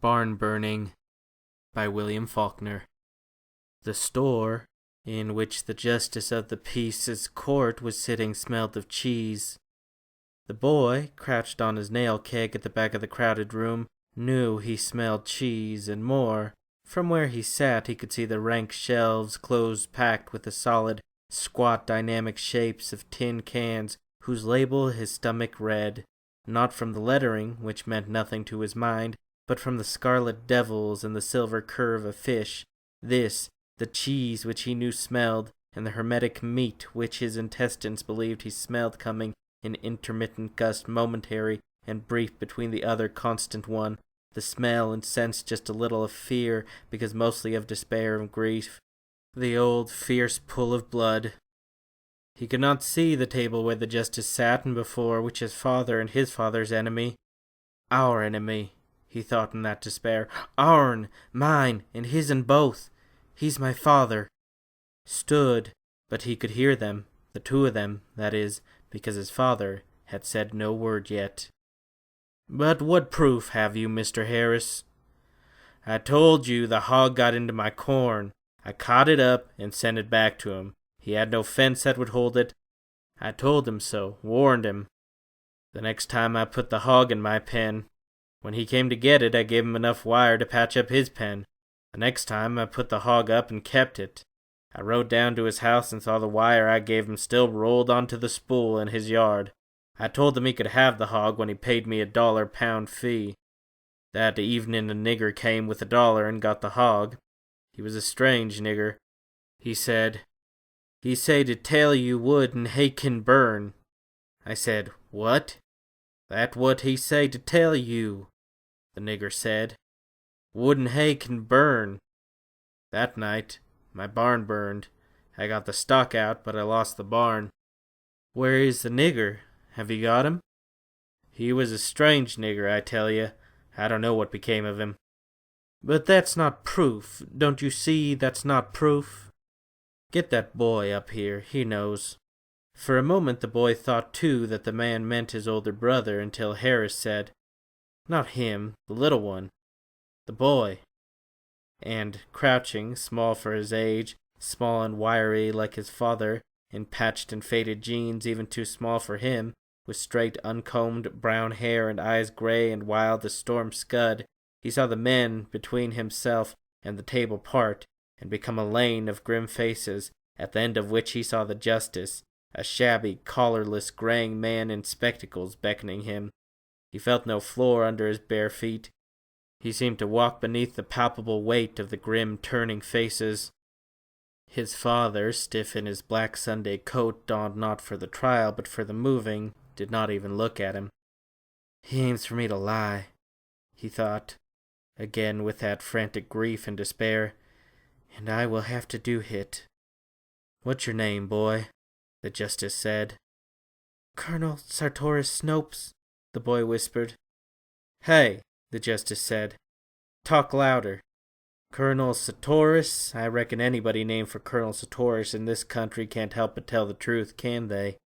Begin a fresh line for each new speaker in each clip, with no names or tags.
Barn Burning by William Faulkner. The store in which the justice of the peace's court was sitting smelled of cheese. The boy, crouched on his nail keg at the back of the crowded room, knew he smelled cheese and more. From where he sat he could see the rank shelves closed packed with the solid, squat dynamic shapes of tin cans whose label his stomach read, not from the lettering, which meant nothing to his mind, but from the scarlet devils and the silver curve of fish. This, the cheese which he knew smelled, and the hermetic meat which his intestines believed he smelled coming in intermittent gust, momentary and brief between the other constant one. The smell and sense just a little of fear, because mostly of despair and grief. The old fierce pull of blood. He could not see the table where the justice sat, and before which his father and his father's enemy, our enemy, he thought in that despair, our'n, mine, and his and both, he's my father, stood, but he could hear them, the two of them, that is, because his father had said no word yet. "But what proof have you, Mr. Harris?" "I told you the hog got into my corn. I caught it up and sent it back to him. He had no fence that would hold it. I told him so, warned him. The next time I put the hog in my pen. When he came to get it, I gave him enough wire to patch up his pen. The next time I put the hog up and kept it. I rode down to his house and saw the wire I gave him still rolled onto the spool in his yard. I told him he could have the hog when he paid me $1 pound fee. That evening a nigger came with $1 and got the hog. He was a strange nigger. He say to tell you wood and hay can burn. I said, what? That what he say to tell you, the nigger said. Wood and hay can burn. That night, my barn burned. I got the stock out, but I lost the barn. Where is the nigger? Have you got him? He was a strange nigger, I tell you. I don't know what became of him. But that's not proof. Don't you see that's not proof? Get that boy up here. He knows. For a moment the boy thought too that the man meant his older brother, until Harris said, "Not him, the little one. The boy." And, crouching, small for his age, small and wiry like his father, in patched and faded jeans even too small for him, with straight uncombed brown hair and eyes gray and wild as storm scud, he saw the men between himself and the table part, and become a lane of grim faces, at the end of which he saw the justice, a shabby, collarless, graying man in spectacles beckoning him. He felt no floor under his bare feet. He seemed to walk beneath the palpable weight of the grim, turning faces. His father, stiff in his black Sunday coat donned not for the trial but for the moving, did not even look at him. He aims for me to lie, he thought, again with that frantic grief and despair, and I will have to do hit. What's your name, boy? The justice said. Colonel Sartoris Snopes, the boy whispered. Hey, the justice said. Talk louder. Colonel Sartoris? I reckon anybody named for Colonel Sartoris in this country can't help but tell the truth, can they?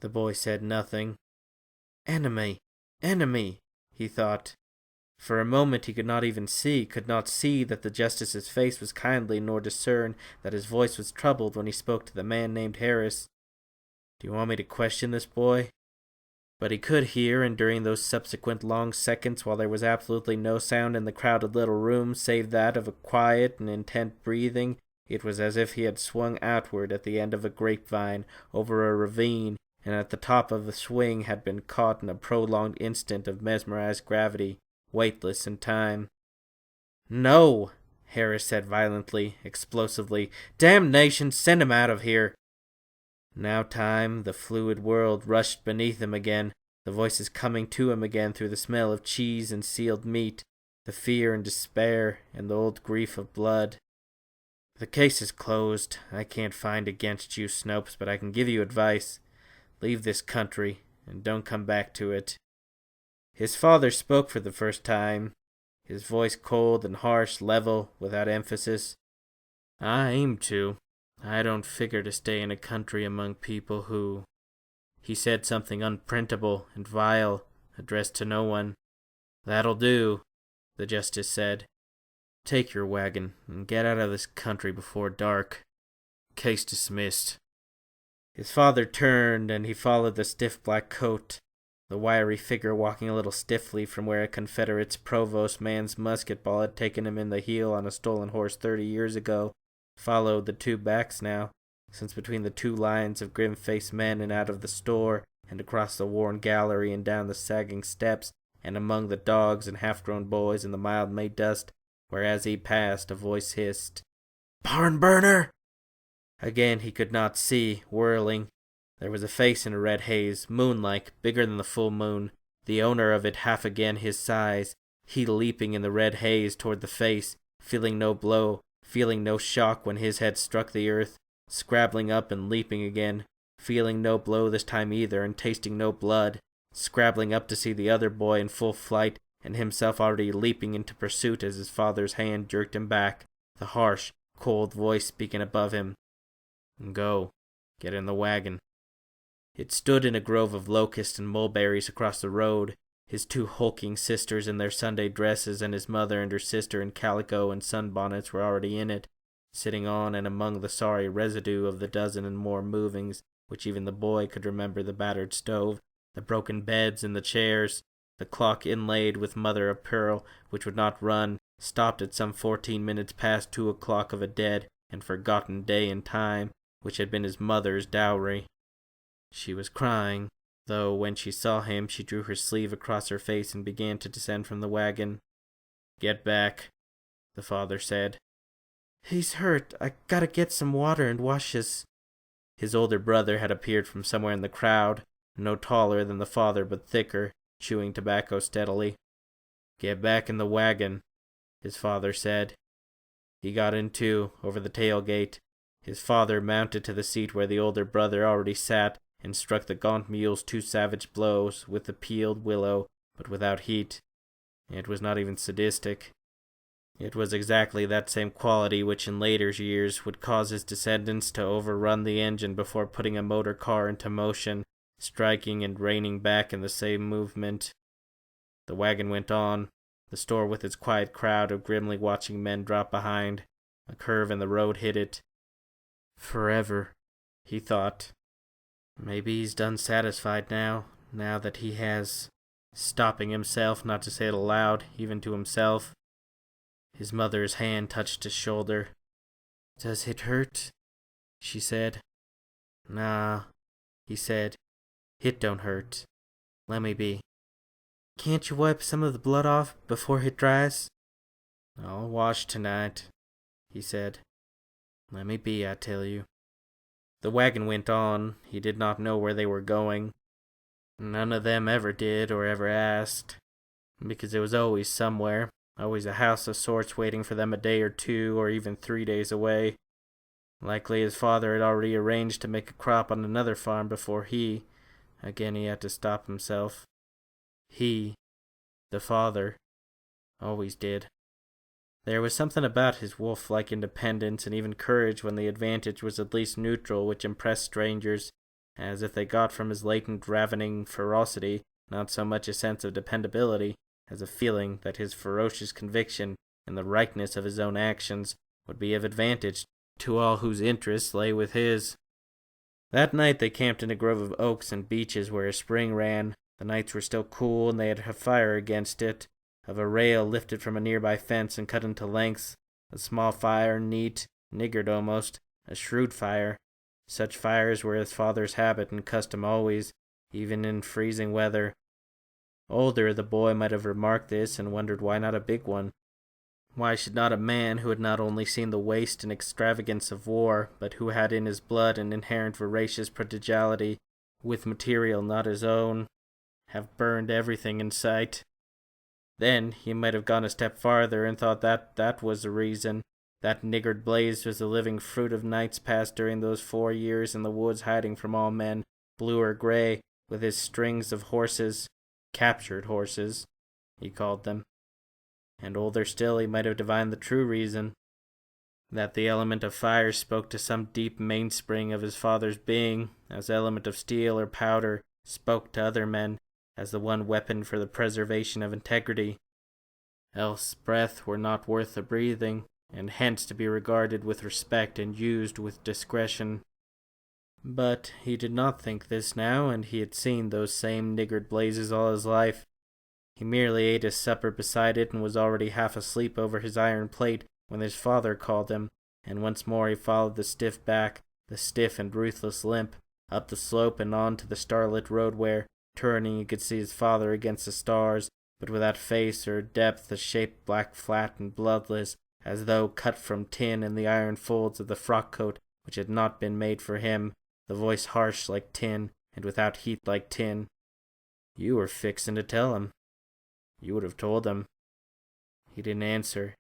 The boy said nothing. Enemy, he thought. For a moment he could not see that the justice's face was kindly, nor discern that his voice was troubled when he spoke to the man named Harris. Do you want me to question this boy? But he could hear, and during those subsequent long seconds, while there was absolutely no sound in the crowded little room save that of a quiet and intent breathing, it was as if he had swung outward at the end of a grapevine over a ravine, and at the top of the swing had been caught in a prolonged instant of mesmerized gravity, weightless in time. No, Harris said violently, explosively. Damnation, send him out of here. Now time, the fluid world, rushed beneath him again, the voices coming to him again through the smell of cheese and sealed meat, the fear and despair, and the old grief of blood. The case is closed. I can't find against you, Snopes, but I can give you advice. Leave this country, and don't come back to it. His father spoke for the first time, his voice cold and harsh, level, without emphasis. I aim to. I don't figure to stay in a country among people who... He said something unprintable and vile, addressed to no one. That'll do. the justice said. "Take your wagon and get out of this country before dark. Case dismissed." His father turned, and he followed the stiff black coat, the wiry figure walking a little stiffly from where a Confederate's provost man's musket ball had taken him in the heel on a stolen horse 30 years ago, followed the two backs now, since between the two lines of grim-faced men and out of the store, and across the worn gallery and down the sagging steps, and among the dogs and half-grown boys in the mild May dust, where as he passed a voice hissed, "Barn burner!" Again he could not see, whirling. There was a face in a red haze, moon-like, bigger than the full moon, the owner of it half again his size, he leaping in the red haze toward the face, feeling no blow, feeling no shock when his head struck the earth, scrabbling up and leaping again, feeling no blow this time either, and tasting no blood, scrabbling up to see the other boy in full flight, and himself already leaping into pursuit as his father's hand jerked him back, the harsh, cold voice speaking above him. "Go. Get in the wagon." It stood in a grove of locusts and mulberries across the road, his two hulking sisters in their Sunday dresses and his mother and her sister in calico and sunbonnets were already in it, sitting on and among the sorry residue of the dozen and more movings which even the boy could remember, the battered stove, the broken beds and the chairs, the clock inlaid with mother of pearl which would not run, stopped at some 14 minutes past 2 o'clock of a dead and forgotten day and time, which had been his mother's dowry. She was crying, though when she saw him she drew her sleeve across her face and began to descend from the wagon. "Get back," the father said. "He's hurt. I gotta get some water and wash his..." His older brother had appeared from somewhere in the crowd, no taller than the father but thicker, chewing tobacco steadily. "Get back in the wagon," his father said. He got in too, over the tailgate. His father mounted to the seat where the older brother already sat, and struck the gaunt mules 2 savage blows with the peeled willow, but without heat. It was not even sadistic. It was exactly that same quality which in later years would cause his descendants to overrun the engine before putting a motor car into motion, striking and reining back in the same movement. The wagon went on, the store with its quiet crowd of grimly watching men dropped behind. A curve in the road hid it. Forever, he thought. Maybe he's done satisfied now that he has, stopping himself not to say it aloud, even to himself. His mother's hand touched his shoulder. "Does it hurt?" she said. "Nah," he said. "It don't hurt. Let me be." "Can't you wipe some of the blood off before it dries?" "I'll wash tonight," he said. "Let me be, I tell you." The wagon went on. He did not know where they were going. None of them ever did or ever asked, because it was always somewhere, always a house of sorts waiting for them a day or 2 or even 3 days away. Likely his father had already arranged to make a crop on another farm before he had to stop himself. He, the father, always did. There was something about his wolf-like independence and even courage when the advantage was at least neutral which impressed strangers, as if they got from his latent ravening ferocity not so much a sense of dependability as a feeling that his ferocious conviction in the rightness of his own actions would be of advantage to all whose interests lay with his. That night they camped in a grove of oaks and beeches where a spring ran. The nights were still cool, and they had a fire against it, of a rail lifted from a nearby fence and cut into lengths, a small fire, neat, niggard almost, a shrewd fire. Such fires were his father's habit and custom always, even in freezing weather. Older, the boy might have remarked this and wondered why not a big one. Why should not a man who had not only seen the waste and extravagance of war, but who had in his blood an inherent voracious prodigality, with material not his own, have burned everything in sight? Then he might have gone a step farther and thought that was the reason. That niggard blaze was the living fruit of nights passed during those 4 years in the woods hiding from all men, blue or gray, with his strings of horses, captured horses, he called them. And older still, he might have divined the true reason, that the element of fire spoke to some deep mainspring of his father's being, as element of steel or powder spoke to other men, as the one weapon for the preservation of integrity. else breath were not worth the breathing, and hence to be regarded with respect and used with discretion. But he did not think this now, and he had seen those same niggard blazes all his life. He merely ate his supper beside it and was already half asleep over his iron plate when his father called him, and once more he followed the stiff back, the stiff and ruthless limp, up the slope and on to the starlit road where, turning, he could see his father against the stars, but without face or depth, the shape black flat and bloodless, as though cut from tin in the iron folds of the frock-coat which had not been made for him, the voice harsh like tin, and without heat like tin. "You were fixin' to tell him. You would have told him." He didn't answer.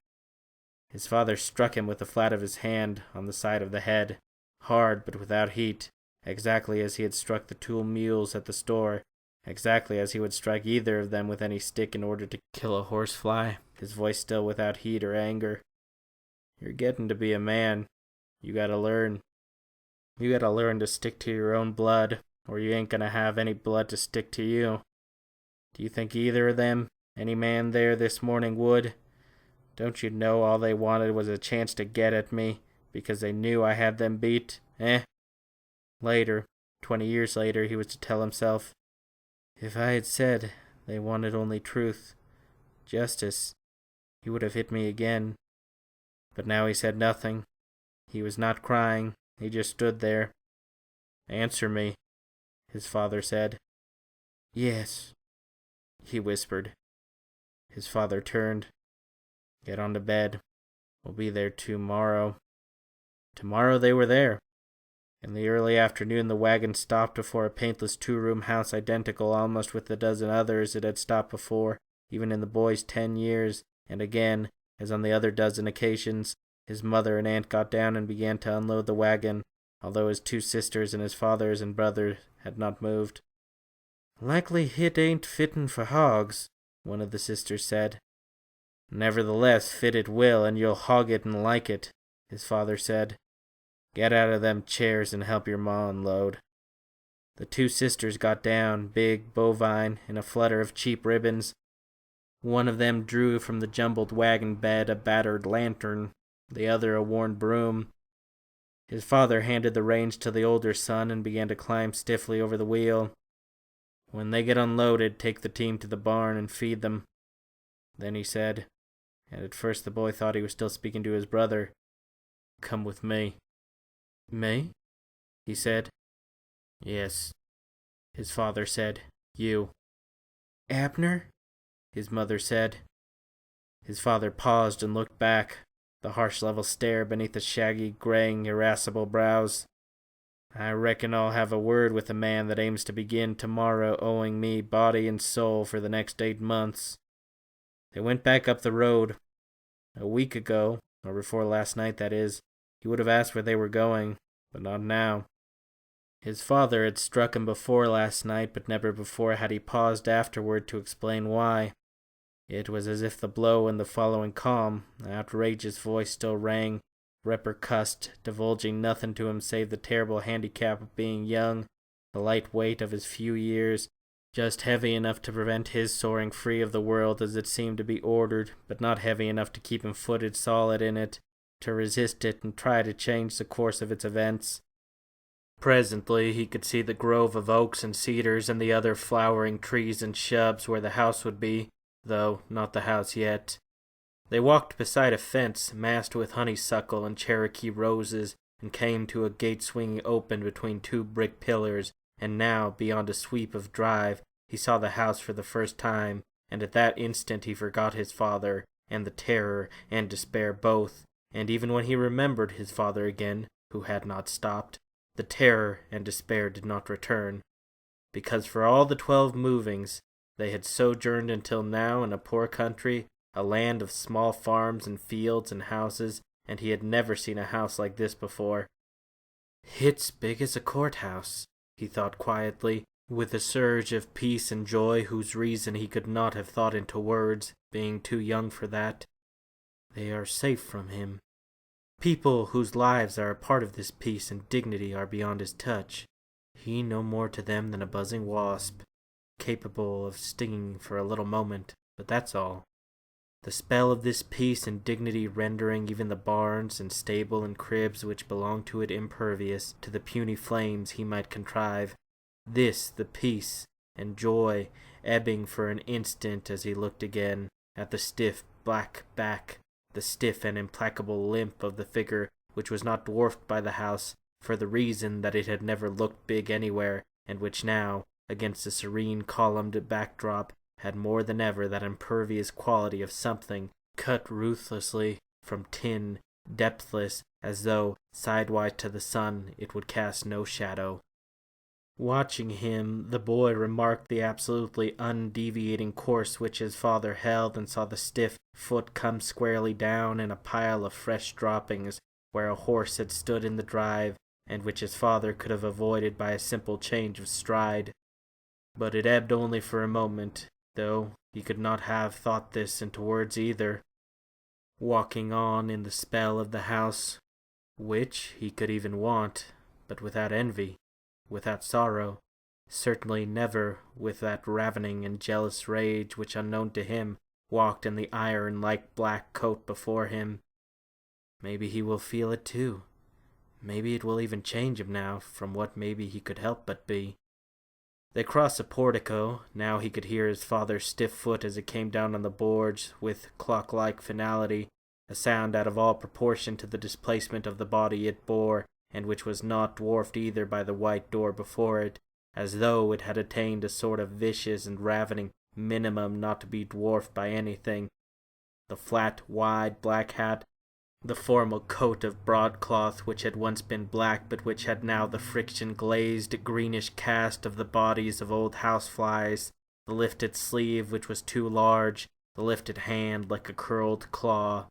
His father struck him with the flat of his hand on the side of the head, hard but without heat, exactly as he had struck the 2 mules at the store, exactly as he would strike either of them with any stick in order to kill a horsefly, his voice still without heat or anger. "You're getting to be a man. You gotta learn. You gotta learn to stick to your own blood, or you ain't gonna have any blood to stick to you. Do you think either of them, any man there this morning, would? Don't you know all they wanted was a chance to get at me, because they knew I had them beat, eh?" Later, 20 years later, he was to tell himself, "If I had said they wanted only truth, justice, he would have hit me again." But now he said nothing. He was not crying. He just stood there. "Answer me," his father said. "Yes," he whispered. His father turned. "Get on to bed. We'll be there tomorrow." Tomorrow they were there. In the early afternoon the wagon stopped before a paintless 2-room house identical almost with the dozen others it had stopped before, even in the boy's 10 years, and again, as on the other dozen occasions, his mother and aunt got down and began to unload the wagon, although his 2 sisters and his fathers and brother had not moved. "Likely hit ain't fittin' for hogs," one of the sisters said. "Nevertheless, fit it will, and you'll hog it and like it," his father said. "Get out of them chairs and help your ma unload." The 2 sisters got down, big, bovine, in a flutter of cheap ribbons. One of them drew from the jumbled wagon bed a battered lantern, the other a worn broom. His father handed the reins to the older son and began to climb stiffly over the wheel. "When they get unloaded, take the team to the barn and feed them." Then he said, and at first the boy thought he was still speaking to his brother, "Come with me." "Me?" he said. "Yes," his father said. "You." "Abner?" his mother said. His father paused and looked back, the harsh level stare beneath the shaggy, graying, irascible brows. "I reckon I'll have a word with the man that aims to begin tomorrow owing me body and soul for the next 8 months. They went back up the road. A week ago, or before last night, that is, he would have asked where they were going, but not now. His father had struck him before last night, but never before had he paused afterward to explain why. It was as if the blow and the following calm, outrageous voice still rang, repercussed, divulging nothing to him save the terrible handicap of being young, the light weight of his few years, just heavy enough to prevent his soaring free of the world as it seemed to be ordered, but not heavy enough to keep him footed solid in it, to resist it and try to change the course of its events. Presently he could see the grove of oaks and cedars and the other flowering trees and shrubs where the house would be, though not the house yet. They walked beside a fence masked with honeysuckle and Cherokee roses, and came to a gate swinging open between 2 brick pillars, and now, beyond a sweep of drive, he saw the house for the first time, and at that instant he forgot his father, and the terror and despair both, and even when he remembered his father again, who had not stopped, the terror and despair did not return, because for all the 12 movings, they had sojourned until now in a poor country, a land of small farms and fields and houses, and he had never seen a house like this before. "It's big as a courthouse," he thought quietly, with a surge of peace and joy whose reason he could not have thought into words, being too young for that. They are safe from him. People whose lives are a part of this peace and dignity are beyond his touch. He no more to them than a buzzing wasp, capable of stinging for a little moment, but that's all. the spell of this peace and dignity rendering even the barns and stable and cribs which belonged to it impervious to the puny flames he might contrive. This, the peace and joy, ebbing for an instant as he looked again at the stiff black back, the stiff and implacable limp of the figure which was not dwarfed by the house, for the reason that it had never looked big anywhere, and which now, against the serene columned backdrop, had more than ever that impervious quality of something cut ruthlessly from tin, depthless, as though, sidewise to the sun, it would cast no shadow. Watching him, the boy remarked the absolutely undeviating course which his father held, and saw the stiff foot come squarely down in a pile of fresh droppings where a horse had stood in the drive, and which his father could have avoided by a simple change of stride. But it ebbed only for a moment, though he could not have thought this into words either. Walking on in the spell of the house, which he could even want, but without envy, without sorrow, certainly never with that ravening and jealous rage which, unknown to him, walked in the iron-like black coat before him. Maybe he will feel it too. Maybe it will even change him now from what maybe he could help but be. They crossed a portico. Now he could hear his father's stiff foot as it came down on the boards with clock-like finality, a sound out of all proportion to the displacement of the body it bore, and which was not dwarfed either by the white door before it, as though it had attained a sort of vicious and ravening minimum not to be dwarfed by anything. The flat, wide, black hat, the formal coat of broadcloth which had once been black but which had now the friction-glazed greenish cast of the bodies of old houseflies, the lifted sleeve which was too large, the lifted hand like a curled claw.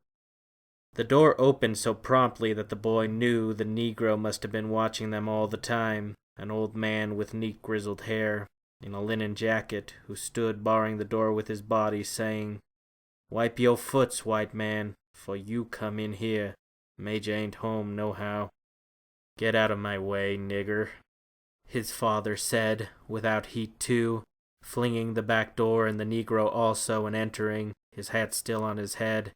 The door opened so promptly that the boy knew the negro must have been watching them all the time, an old man with neat grizzled hair, in a linen jacket, who stood barring the door with his body, saying, "Wipe your foots, white man, for you come in here. Major ain't home nohow." "Get out of my way, nigger," his father said, without heat too, flinging the back door and the negro also and entering, his hat still on his head.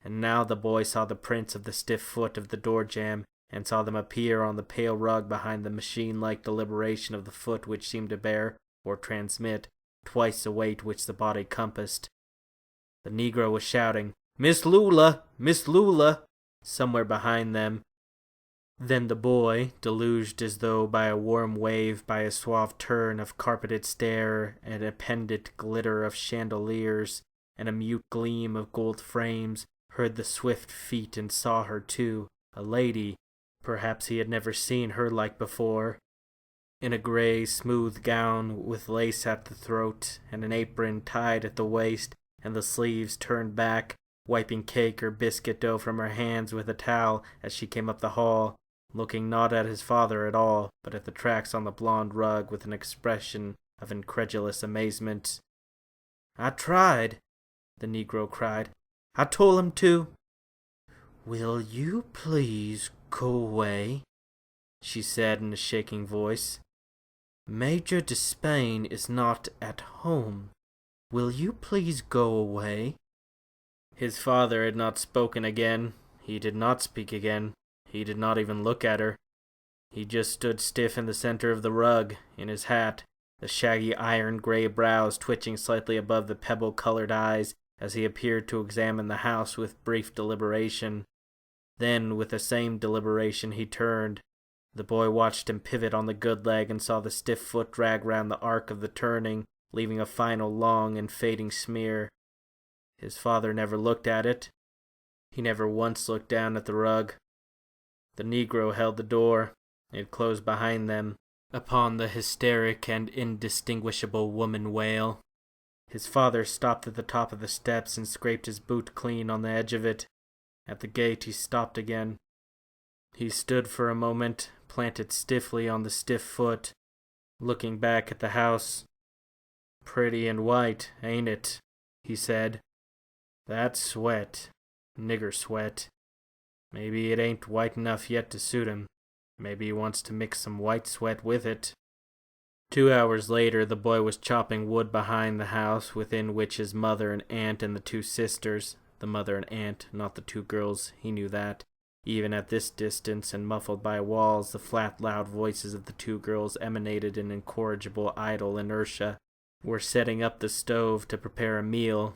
And now the boy saw the prints of the stiff foot of the door jamb, and saw them appear on the pale rug behind the machine-like deliberation of the foot which seemed to bear, or transmit, twice the weight which the body compassed. The negro was shouting, "Miss Lula! Miss Lula!" somewhere behind them. Then the boy, deluged as though by a warm wave, by a suave turn of carpeted stair, and a pendant glitter of chandeliers, and a mute gleam of gold frames, heard the swift feet and saw her too, a lady. Perhaps he had never seen her like before, in a grey, smooth gown with lace at the throat, and an apron tied at the waist, and the sleeves turned back, wiping cake or biscuit dough from her hands with a towel as she came up the hall, looking not at his father at all, but at the tracks on the blonde rug with an expression of incredulous amazement. "I tried," the negro cried. "I told him to." "Will you please go away?" she said in a shaking voice. "Major Despain is not at home. Will you please go away?" His father had not spoken again. He did not speak again. He did not even look at her. He just stood stiff in the center of the rug, in his hat, the shaggy iron-gray brows twitching slightly above the pebble-colored eyes, as he appeared to examine the house with brief deliberation. Then, with the same deliberation, he turned. The boy watched him pivot on the good leg and saw the stiff foot drag round the arc of the turning, leaving a final long and fading smear. His father never looked at it. He never once looked down at the rug. The negro held the door. It closed behind them, upon the hysteric and indistinguishable woman wail. His father stopped at the top of the steps and scraped his boot clean on the edge of it. At the gate he stopped again. He stood for a moment, planted stiffly on the stiff foot, looking back at the house. "Pretty and white, ain't it?" he said. "That's sweat. Nigger sweat. Maybe it ain't white enough yet to suit him. Maybe he wants to mix some white sweat with it." 2 hours later, the boy was chopping wood behind the house, within which his mother and aunt and the 2 sisters, the mother and aunt, not the 2 girls, he knew that. Even at this distance, and muffled by walls, the flat, loud voices of the 2 girls emanated in incorrigible, idle inertia, were setting up the stove to prepare a meal,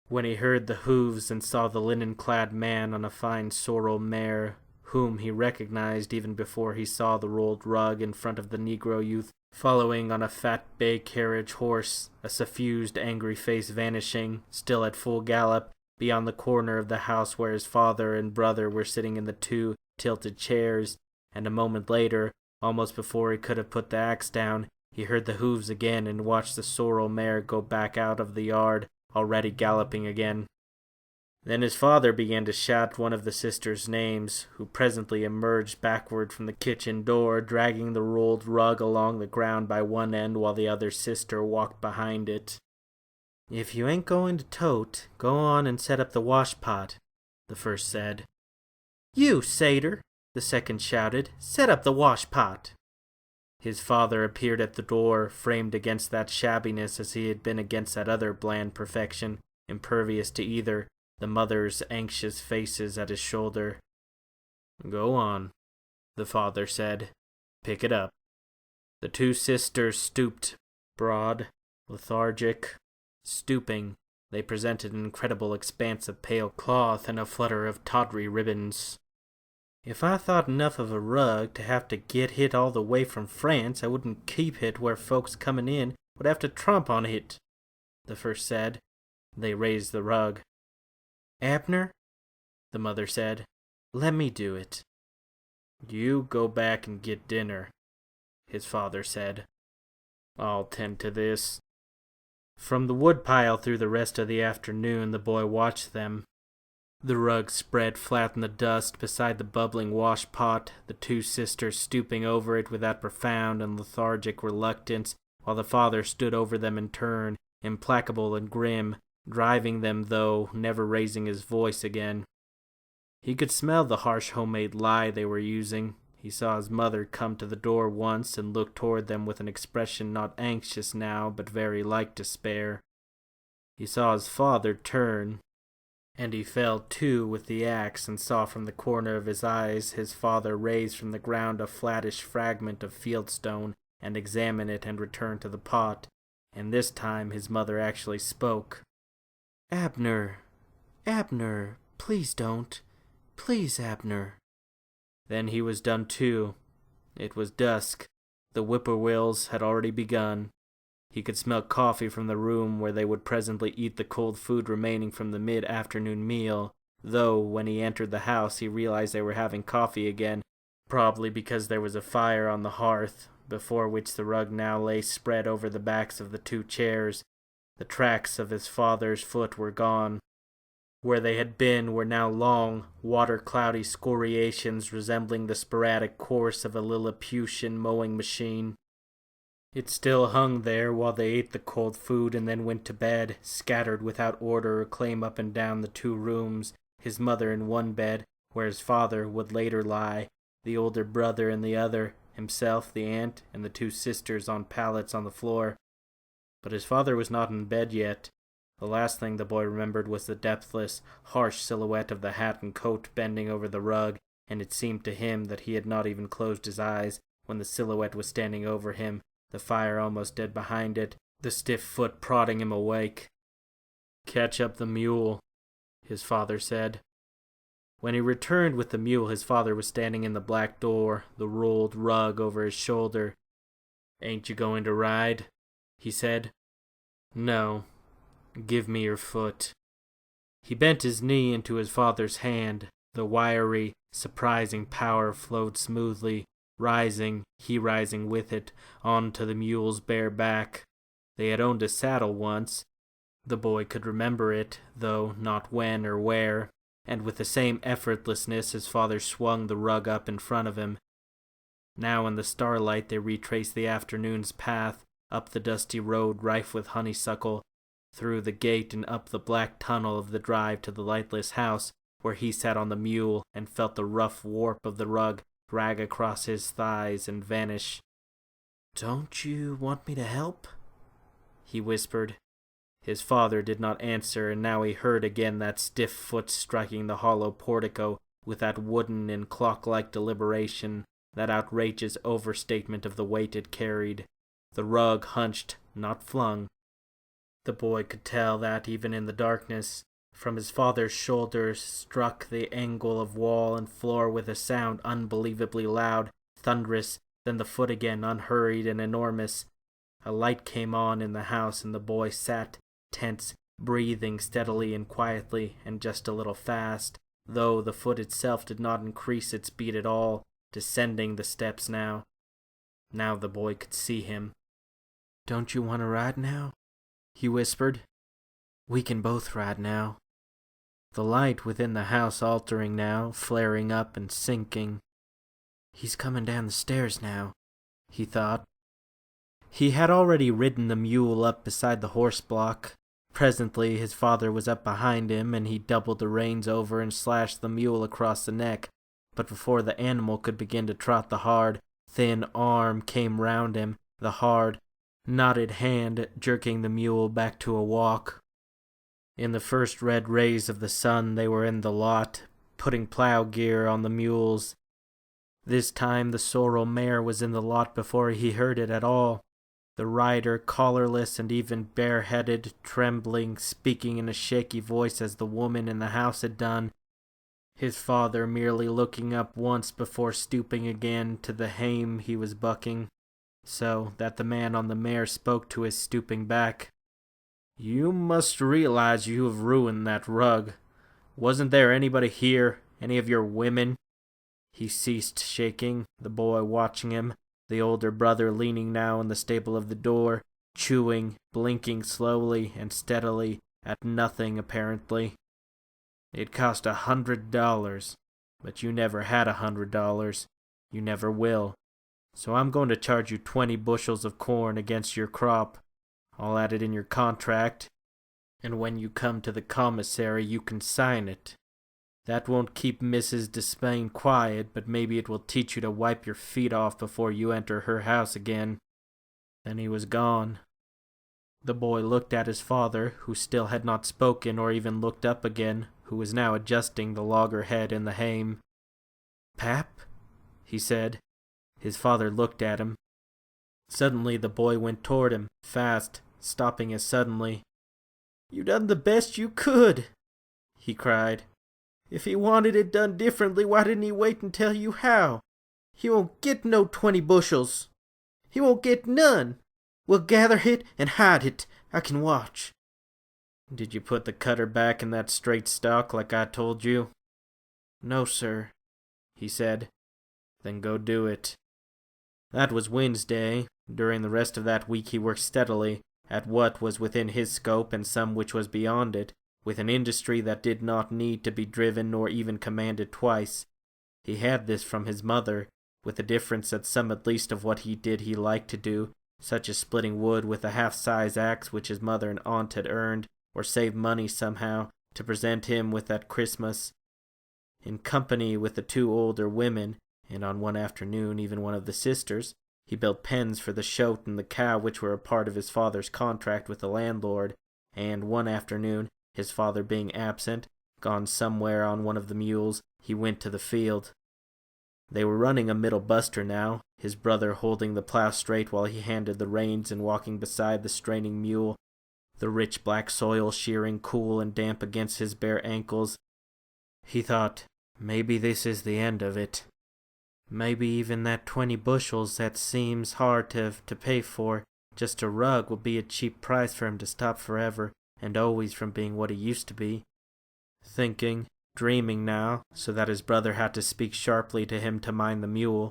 when he heard the hoofs and saw the linen-clad man on a fine sorrel mare, whom he recognized even before he saw the rolled rug in front of the Negro youth, following on a fat bay carriage horse, a suffused, angry face vanishing, still at full gallop, beyond the corner of the house where his father and brother were sitting in the 2 tilted chairs, and a moment later, almost before he could have put the axe down, he heard the hoofs again and watched the sorrel mare go back out of the yard, already galloping again. Then his father began to shout one of the sisters' names, who presently emerged backward from the kitchen door, dragging the rolled rug along the ground by one end while the other sister walked behind it. "If you ain't going to tote, go on and set up the wash-pot," the first said. "You, satyr," the second shouted, "set up the wash-pot." His father appeared at the door, framed against that shabbiness as he had been against that other bland perfection, impervious to either, the mother's anxious faces at his shoulder. "Go on," the father said. "Pick it up." The 2 sisters stooped, broad, lethargic. Stooping, they presented an incredible expanse of pale cloth and a flutter of tawdry ribbons. "If I thought enough of a rug to have to get hit all the way from France, I wouldn't keep it where folks comin' in would have to tromp on it," the first said. They raised the rug. "Abner," the mother said, "let me do it." "You go back and get dinner," his father said. "I'll tend to this." From the woodpile through the rest of the afternoon, the boy watched them. The rug spread flat in the dust beside the bubbling wash-pot, the 2 sisters stooping over it with that profound and lethargic reluctance, while the father stood over them in turn, implacable and grim, driving them, though never raising his voice again. He could smell the harsh homemade lye they were using. He saw his mother come to the door once and look toward them with an expression not anxious now, but very like despair. He saw his father turn, and he fell to with the axe and saw from the corner of his eyes his father raise from the ground a flattish fragment of fieldstone and examine it and return to the pot, and this time his mother actually spoke. "Abner, Abner, please don't. Please, Abner." Then he was done too. It was dusk. The whippoorwills had already begun. He could smell coffee from the room where they would presently eat the cold food remaining from the mid-afternoon meal, though when he entered the house he realized they were having coffee again, probably because there was a fire on the hearth, before which the rug now lay spread over the backs of the 2 chairs. The tracks of his father's foot were gone. Where they had been were now long, water-cloudy scoriations resembling the sporadic course of a Lilliputian mowing machine. It still hung there while they ate the cold food and then went to bed, scattered without order or claim up and down the 2 rooms, his mother in one bed, where his father would later lie, the older brother in the other, himself, the aunt, and the 2 sisters on pallets on the floor. But his father was not in bed yet. The last thing the boy remembered was the depthless, harsh silhouette of the hat and coat bending over the rug, and it seemed to him that he had not even closed his eyes when the silhouette was standing over him, the fire almost dead behind it, the stiff foot prodding him awake. "Catch up the mule," his father said. When he returned with the mule, his father was standing in the black door, the rolled rug over his shoulder. "Ain't you going to ride?" he said. "No. Give me your foot." He bent his knee into his father's hand. The wiry, surprising power flowed smoothly, rising, he rising with it, on to the mule's bare back. They had owned a saddle once. The boy could remember it, though not when or where, and with the same effortlessness his father swung the rug up in front of him. Now in the starlight they retraced the afternoon's path, up the dusty road rife with honeysuckle, through the gate and up the black tunnel of the drive to the lightless house, where he sat on the mule and felt the rough warp of the rug drag across his thighs and vanish. "Don't you want me to help?" he whispered. His father did not answer, and now he heard again that stiff foot striking the hollow portico with that wooden and clock-like deliberation, that outrageous overstatement of the weight it carried. The rug hunched, not flung. The boy could tell that even in the darkness. From his father's shoulders struck the angle of wall and floor with a sound unbelievably loud, thunderous, then the foot again, unhurried and enormous. A light came on in the house, and the boy sat, tense, breathing steadily and quietly, and just a little fast, though the foot itself did not increase its beat at all, descending the steps now. Now the boy could see him. "Don't you want to ride now?" he whispered. "We can both ride now." The light within the house altering now, flaring up and sinking. "He's coming down the stairs now," he thought. He had already ridden the mule up beside the horse block. Presently his father was up behind him, and he doubled the reins over and slashed the mule across the neck. But before the animal could begin to trot, the hard, thin arm came round him, the hard, knotted hand jerking the mule back to a walk. In the first red rays of the sun they were in the lot, putting plow gear on the mules. This time the sorrel mare was in the lot before he heard it at all. The rider, collarless and even bareheaded, trembling, speaking in a shaky voice as the woman in the house had done. His father merely looking up once before stooping again to the hame he was bucking, so that the man on the mare spoke to his stooping back. "You must realize you have ruined that rug. Wasn't there anybody here? Any of your women?" He ceased shaking, the boy watching him, the older brother leaning now in the stable of the door, chewing, blinking slowly and steadily at nothing apparently. "It cost $100, but you never had $100. You never will. So I'm going to charge you 20 bushels of corn against your crop. I'll add it in your contract, and when you come to the commissary you can sign it. That won't keep Mrs. Despain quiet, but maybe it will teach you to wipe your feet off before you enter her house again." Then he was gone. The boy looked at his father, who still had not spoken or even looked up again, who was now adjusting the loggerhead in the hame. "Pap?" he said. His father looked at him. Suddenly the boy went toward him, fast, stopping as suddenly. "You done the best you could," he cried. "If he wanted it done differently, why didn't he wait and tell you how? He won't get no 20 bushels. He won't get none. We'll gather hit and hide it. I can watch." "Did you put the cutter back in that straight stock like I told you?" "No, sir," he said. "Then go do it." That was Wednesday. During the rest of that week he worked steadily, at what was within his scope and some which was beyond it, with an industry that did not need to be driven nor even commanded twice. He had this from his mother, with the difference that some at least of what he did he liked to do, such as splitting wood with a half-size axe which his mother and aunt had earned, or saved money somehow, to present him with at Christmas. In company with the 2 older women, and on one afternoon even one of the sisters, he built pens for the shoat and the cow which were a part of his father's contract with the landlord, and one afternoon, his father being absent, gone somewhere on one of the mules, he went to the field. They were running a middle buster now, his brother holding the plow straight while he handed the reins and walking beside the straining mule, the rich black soil shearing cool and damp against his bare ankles. He thought, maybe this is the end of it. Maybe even that 20 bushels that seems hard to pay for, just a rug, will be a cheap price for him to stop forever and always from being what he used to be. Thinking, dreaming now, so that his brother had to speak sharply to him to mind the mule.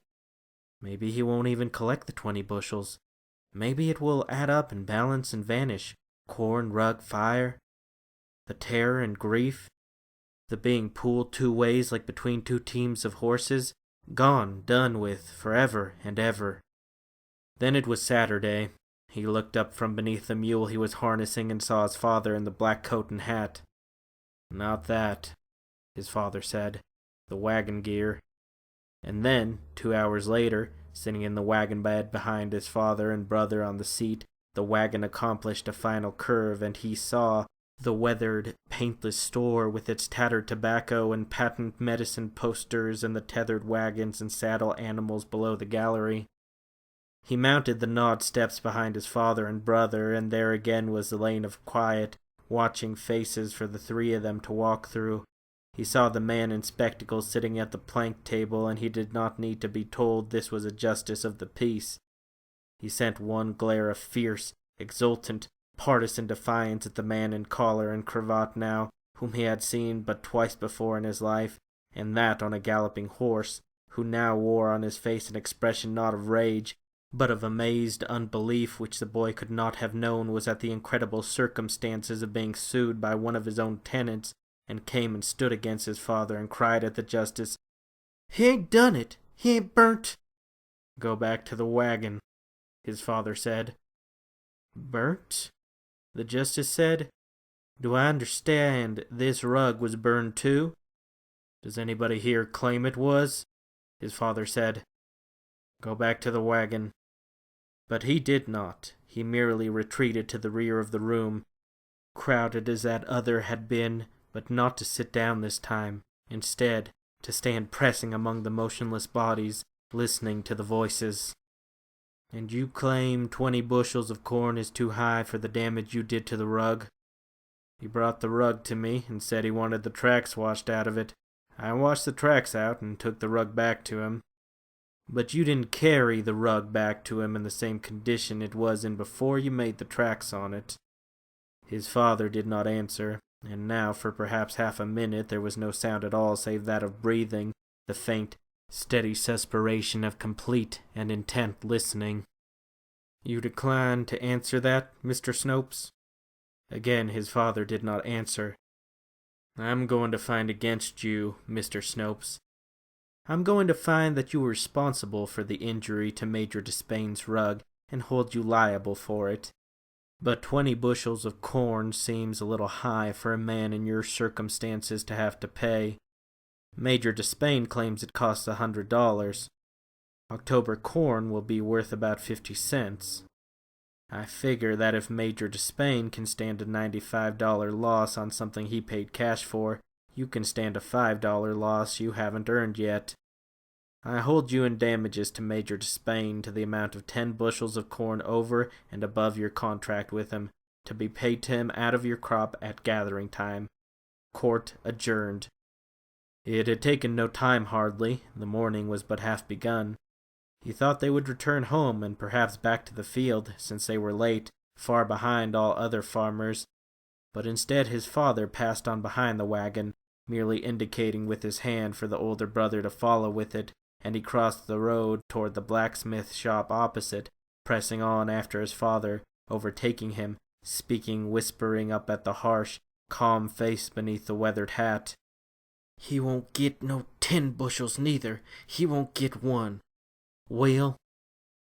Maybe he won't even collect the 20 bushels. Maybe it will add up and balance and vanish. Corn, rug, fire. The terror and grief. The being pulled 2 ways like between 2 teams of horses. Gone, done with, forever and ever. Then it was Saturday. He looked up from beneath the mule he was harnessing and saw his father in the black coat and hat. "Not that," his father said. "The wagon gear." And then, 2 hours later, Sitting in the wagon bed behind his father and brother on the seat, the wagon accomplished a final curve, and he saw the weathered, paintless store with its tattered tobacco and patent medicine posters and the tethered wagons and saddle animals below the gallery. He mounted the gnawed steps behind his father and brother, and there again was the lane of quiet, watching faces for the three of them to walk through. He saw the man in spectacles sitting at the plank table, and he did not need to be told this was a justice of the peace. He sent one glare of fierce, exultant, partisan defiance at the man in collar and cravat now, whom he had seen but twice before in his life, and that on a galloping horse, who now wore on his face an expression not of rage, but of amazed unbelief which the boy could not have known was at the incredible circumstances of being sued by one of his own tenants, and came and stood against his father and cried at the justice, "He ain't done it! He ain't burnt!" "Go back to the wagon," his father said. "Burnt?" the justice said. "Do I understand this rug was burned too?" "Does anybody here claim it was?" his father said. "Go back to the wagon." But he did not. He merely retreated to the rear of the room, crowded as that other had been, but not to sit down this time. Instead, to stand pressing among the motionless bodies, listening to the voices. "And you claim 20 bushels of corn is too high for the damage you did to the rug?" "He brought the rug to me and said he wanted the tracks washed out of it. I washed the tracks out and took the rug back to him." "But you didn't carry the rug back to him in the same condition it was in before you made the tracks on it?" His father did not answer, and now for perhaps half a minute there was no sound at all save that of breathing, the faint, steady suspiration of complete and intent listening. "You decline to answer that, Mr. Snopes?" Again his father did not answer. "I'm going to find against you, Mr. Snopes. I'm going to find that you were responsible for the injury to Major Despain's rug and hold you liable for it. But 20 bushels of corn seems a little high for a man in your circumstances to have to pay. Major Despain claims it costs $100. October corn will be worth about 50 cents. I figure that if Major Despain can stand a $95 loss on something he paid cash for, you can stand a $5 loss you haven't earned yet. I hold you in damages to Major Despain to the amount of 10 bushels of corn over and above your contract with him, to be paid to him out of your crop at gathering time. Court adjourned." It had taken no time hardly. The morning was but half begun. He thought they would return home and perhaps back to the field, since they were late, far behind all other farmers. But instead his father passed on behind the wagon, merely indicating with his hand for the older brother to follow with it, and he crossed the road toward the blacksmith shop opposite, pressing on after his father, overtaking him, speaking whispering up at the harsh, calm face beneath the weathered hat. "He won't get no 10 bushels neither. He won't get one." "Well?"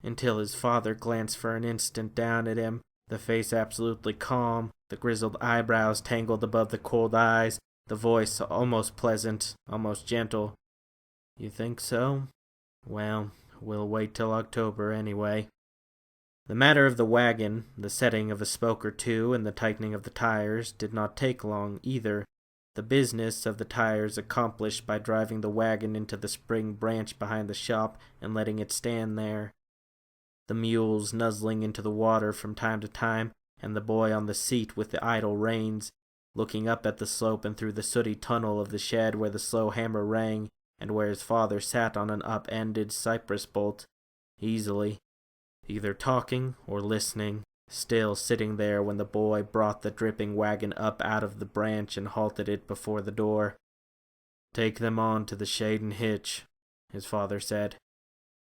Until his father glanced for an instant down at him, the face absolutely calm, the grizzled eyebrows tangled above the cold eyes, the voice almost pleasant, almost gentle. "You think so? Well, we'll wait till October anyway." The matter of the wagon, the setting of a spoke or two, and the tightening of the tires did not take long either. The business of the tires accomplished by driving the wagon into the spring branch behind the shop and letting it stand there. The mules nuzzling into the water from time to time, and the boy on the seat with the idle reins, looking up at the slope and through the sooty tunnel of the shed where the slow hammer rang, and where his father sat on an up-ended cypress bolt, easily, either talking or listening, still sitting there when the boy brought the dripping wagon up out of the branch and halted it before the door. "Take them on to the shade and hitch," his father said.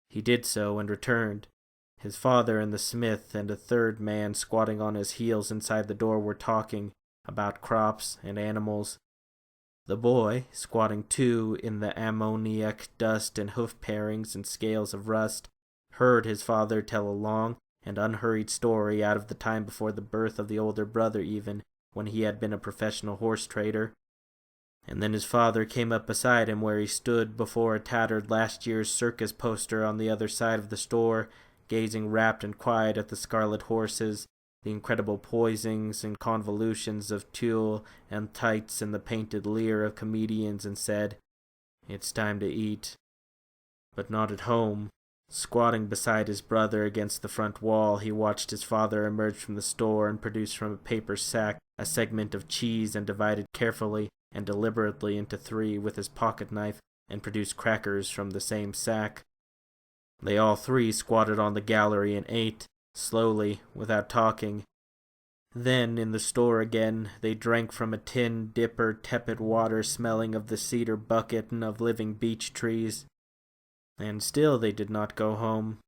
He did so and returned. His father and the smith and a third man squatting on his heels inside the door were talking about crops and animals. The boy, squatting too in the ammoniac dust and hoof parings and scales of rust, heard his father tell a long and unhurried story out of the time before the birth of the older brother even, when he had been a professional horse trader. And then his father came up beside him where he stood before a tattered last year's circus poster on the other side of the store, gazing rapt and quiet at the scarlet horses, the incredible poisings and convolutions of tulle and tights and the painted leer of comedians, and said, "It's time to eat." But not at home. Squatting beside his brother against the front wall, he watched his father emerge from the store and produce from a paper sack a segment of cheese and divide it carefully and deliberately into 3 with his pocket knife, and produce crackers from the same sack. They all 3 squatted on the gallery and ate, slowly, without talking. Then, in the store again, they drank from a tin dipper tepid water smelling of the cedar bucket and of living beech trees. And still they did not go home.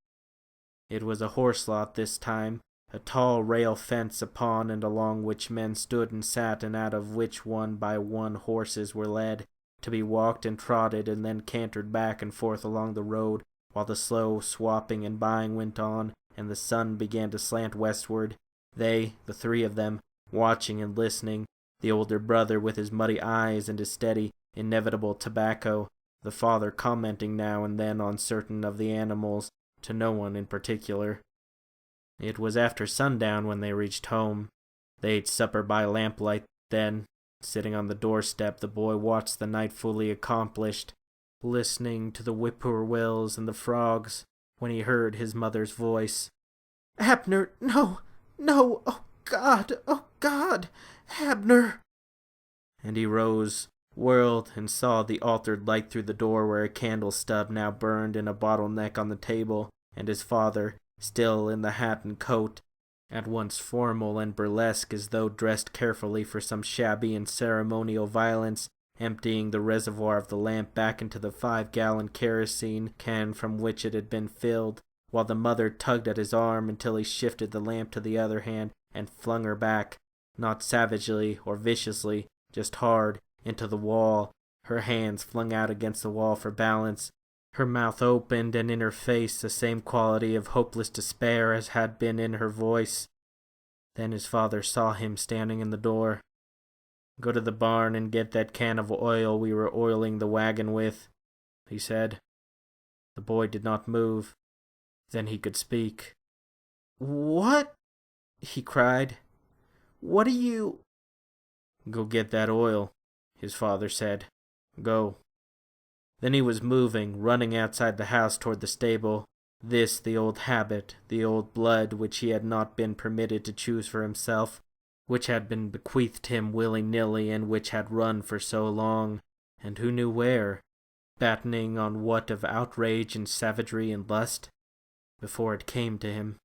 It was a horse lot this time, a tall rail fence upon and along which men stood and sat, and out of which one by one horses were led, to be walked and trotted and then cantered back and forth along the road, while the slow swapping and buying went on, and the sun began to slant westward. They, the 3 of them, watching and listening, the older brother with his muddy eyes and his steady, inevitable tobacco, the father commenting now and then on certain of the animals, to no one in particular. It was after sundown when they reached home. They ate supper by lamplight. Then, sitting on the doorstep, the boy watched the night fully accomplished, listening to the whippoorwills and the frogs, when he heard his mother's voice. "Abner, no, no, oh God, Abner!" And he rose, whirled, and saw the altered light through the door where a candle stub now burned in a bottleneck on the table, and his father, still in the hat and coat, at once formal and burlesque as though dressed carefully for some shabby and ceremonial violence, emptying the reservoir of the lamp back into the 5-gallon kerosene can from which it had been filled, while the mother tugged at his arm until he shifted the lamp to the other hand and flung her back, not savagely or viciously, just hard, into the wall, her hands flung out against the wall for balance, her mouth opened, and in her face the same quality of hopeless despair as had been in her voice. Then his father saw him standing in the door. "Go to the barn and get that can of oil we were oiling the wagon with," he said. The boy did not move. Then he could speak. "What?" he cried. "What are you—" "Go get that oil," his father said. "Go." Then he was moving, running outside the house toward the stable. This the old habit, the old blood which he had not been permitted to choose for himself, which had been bequeathed him willy-nilly, and which had run for so long, and who knew where, battening on what of outrage and savagery and lust, before it came to him.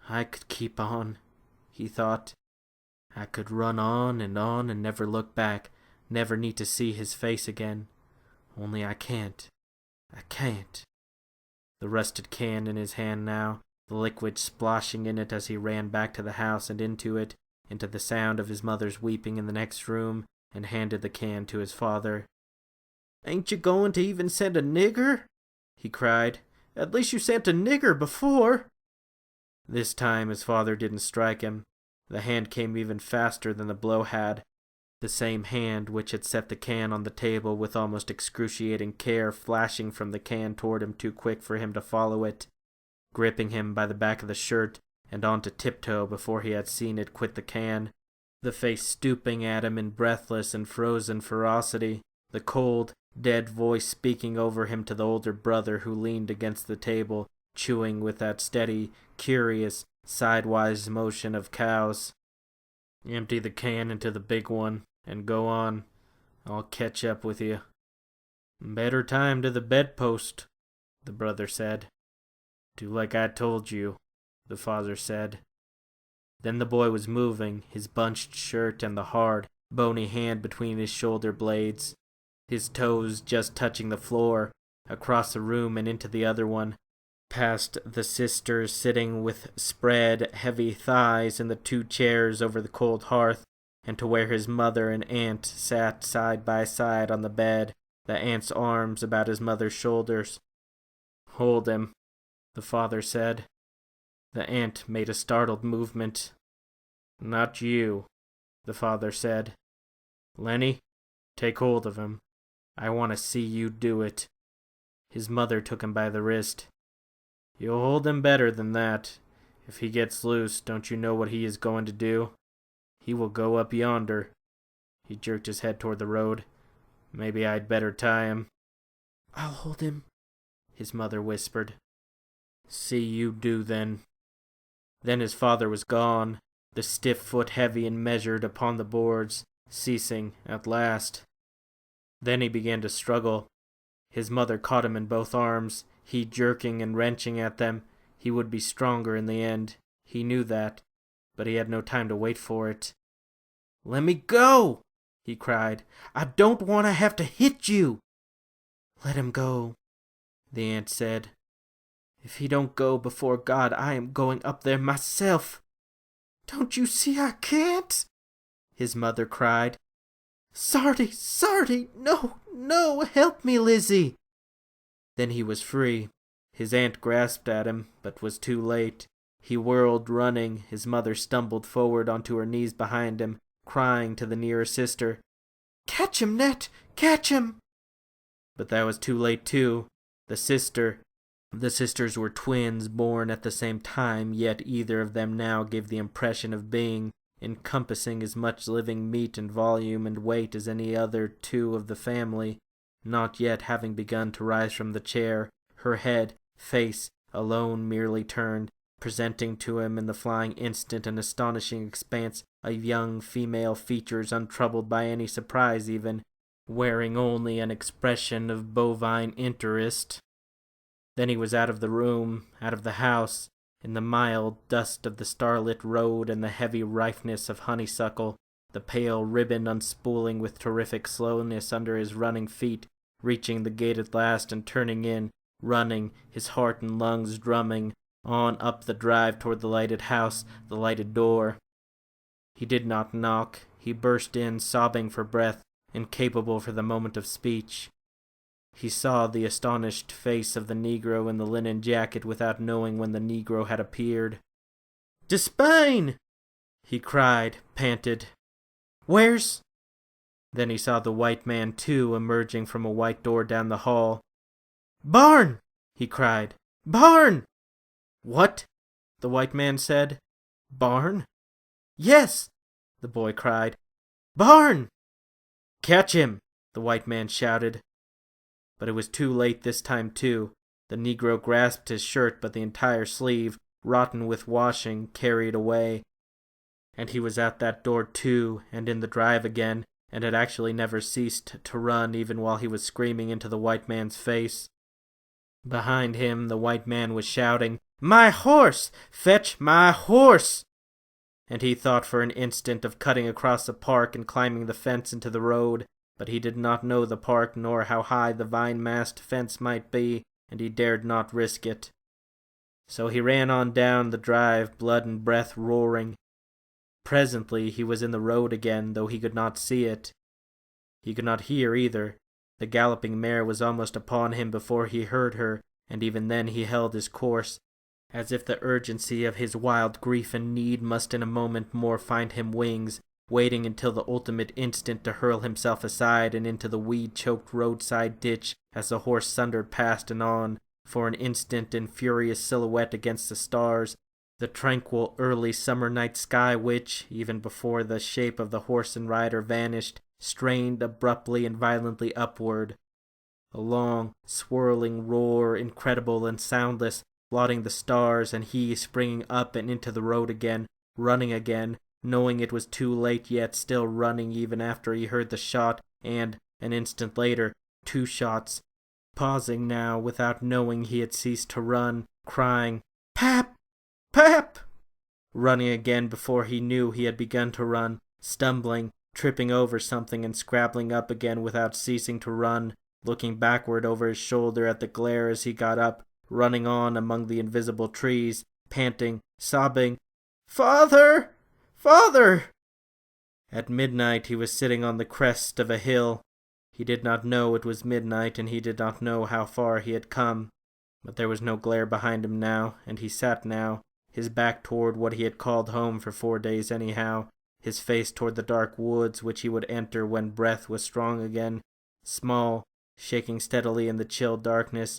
I could keep on, he thought. I could run on and never look back, never need to see his face again. Only I can't. I can't. The rusted can in his hand now, the liquid splashing in it as he ran back to the house and into it, into the sound of his mother's weeping in the next room, and handed the can to his father. "Ain't you going to even send a nigger?" he cried. "At least you sent a nigger before." This time his father didn't strike him. The hand came even faster than the blow had. The same hand which had set the can on the table with almost excruciating care, flashing from the can toward him too quick for him to follow it, gripping him by the back of the shirt and onto tiptoe before he had seen it quit the can, the face stooping at him in breathless and frozen ferocity, the cold, dead voice speaking over him to the older brother who leaned against the table, chewing with that steady, curious, sidewise motion of cows. "Empty the can into the big one, and go on. I'll catch up with you." "Better time to the bedpost," the brother said. "Do like I told you," the father said. Then the boy was moving, his bunched shirt and the hard, bony hand between his shoulder blades, his toes just touching the floor, across the room and into the other one, past the sisters sitting with spread, heavy thighs in the 2 chairs over the cold hearth, and to where his mother and aunt sat side by side on the bed, the aunt's arms about his mother's shoulders. "Hold him," the father said. The aunt made a startled movement. "Not you," the father said. "Lenny, Take hold of him. I want to see you do it." His mother took him by the wrist. "You'll hold him better than that. If he gets loose, don't you know what he is going to do? He will go up yonder." He jerked his head toward the road. "Maybe I'd better tie him." "I'll hold him," his mother whispered. "See you do, then." Then his father was gone, the stiff foot heavy and measured upon the boards, ceasing at last. Then he began to struggle. His mother caught him in both arms, he jerking and wrenching at them. He would be stronger in the end. He knew that, but he had no time to wait for it. "Let me go!" he cried. "I don't want to have to hit you." "Let him go," the aunt said. "If he don't go before God, I am going up there myself." "Don't you see I can't?" his mother cried. "Sarty, no, help me, Lizzie." Then he was free. His aunt grasped at him, but was too late. He whirled, running. His mother stumbled forward onto her knees behind him, crying to the nearer sister, "Catch him, Net! Catch him!" But that was too late, too. The sisters were twins born at the same time, yet either of them now gave the impression of being, encompassing as much living meat and volume and weight as any other two of the family, not yet having begun to rise from the chair, her head, face, alone merely turned, presenting to him in the flying instant an astonishing expanse of young female features untroubled by any surprise even, wearing only an expression of bovine interest. Then he was out of the room, out of the house, in the mild dust of the starlit road and the heavy ripeness of honeysuckle, the pale ribbon unspooling with terrific slowness under his running feet, reaching the gate at last and turning in, running, his heart and lungs drumming, on up the drive toward the lighted house, the lighted door. He did not knock. He burst in, sobbing for breath, incapable for the moment of speech. He saw the astonished face of the Negro in the linen jacket without knowing when the Negro had appeared. "Despain!" he cried, panted. "Where's—" Then he saw the white man, too, emerging from a white door down the hall. "Barn!" he cried. "Barn!" "What?" the white man said. "Barn?" "Yes!" the boy cried. "Barn!" "Catch him!" the white man shouted. But it was too late this time, too. The Negro grasped his shirt, but the entire sleeve, rotten with washing, carried away. And he was at that door, too, and in the drive again, and had actually never ceased to run even while he was screaming into the white man's face. Behind him, the white man was shouting, "My horse! Fetch my horse!" And he thought for an instant of cutting across the park and climbing the fence into the road, but he did not know the park nor how high the vine-mast fence might be, and he dared not risk it. So he ran on down the drive, blood and breath roaring. Presently he was in the road again, though he could not see it. He could not hear either. The galloping mare was almost upon him before he heard her, and even then he held his course, as if the urgency of his wild grief and need must in a moment more find him wings, waiting until the ultimate instant to hurl himself aside and into the weed-choked roadside ditch as the horse thundered past and on, for an instant in furious silhouette against the stars, the tranquil early summer night sky which, even before the shape of the horse and rider vanished, strained abruptly and violently upward. A long, swirling roar, incredible and soundless, blotting the stars, and he springing up and into the road again, running again, knowing it was too late yet still running even after he heard the shot, and, an instant later, 2 shots, pausing now without knowing he had ceased to run, crying, "Pap! Pap!" running again before he knew he had begun to run, stumbling, tripping over something and scrabbling up again without ceasing to run, looking backward over his shoulder at the glare as he got up, running on among the invisible trees, panting, sobbing, "Father! Father!" At midnight he was sitting on the crest of a hill. He did not know it was midnight, and he did not know how far he had come. But there was no glare behind him now, and he sat now, his back toward what he had called home for 4 days anyhow, his face toward the dark woods which he would enter when breath was strong again, small, shaking steadily in the chill darkness,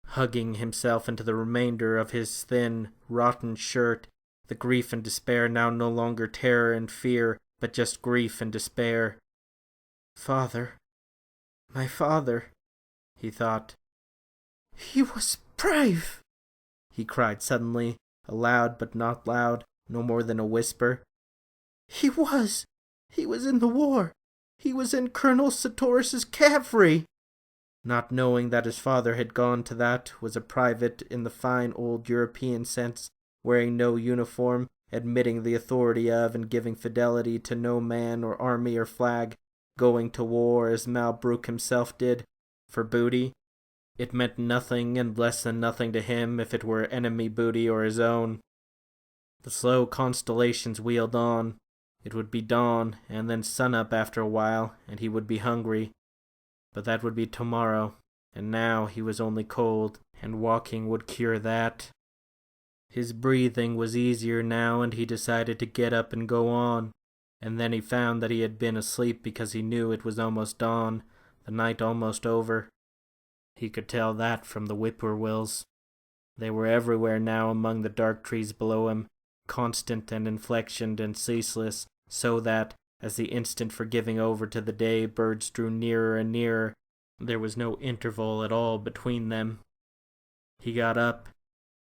hugging himself into the remainder of his thin, rotten shirt, the grief and despair now no longer terror and fear, but just grief and despair. Father, my father, he thought. He was brave, he cried suddenly, aloud but not loud, no more than a whisper. He was in the war. He was in Colonel Sartoris's cavalry. Not knowing that his father had gone to that, was a private in the fine old European sense, wearing no uniform, admitting the authority of and giving fidelity to no man or army or flag, going to war as Malbrook himself did, for booty. It meant nothing and less than nothing to him if it were enemy booty or his own. The slow constellations wheeled on. It would be dawn, and then sun-up after a while, and he would be hungry. But that would be tomorrow, and now he was only cold, and walking would cure that. His breathing was easier now, and he decided to get up and go on. And then he found that he had been asleep because he knew it was almost dawn, the night almost over. He could tell that from the whippoorwills. They were everywhere now among the dark trees below him, constant and inflectioned and ceaseless, so that, as the instant for giving over to the day, birds drew nearer and nearer, there was no interval at all between them. He got up.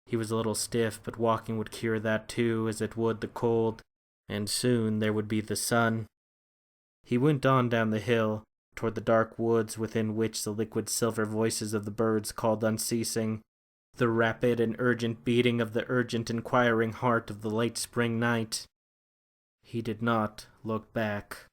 He was a little stiff, but walking would cure that too, as it would the cold, and soon there would be the sun. He went on down the hill, toward the dark woods within which the liquid silver voices of the birds called unceasing, the rapid and urgent beating of the urgent inquiring heart of the late spring night. He did not look back.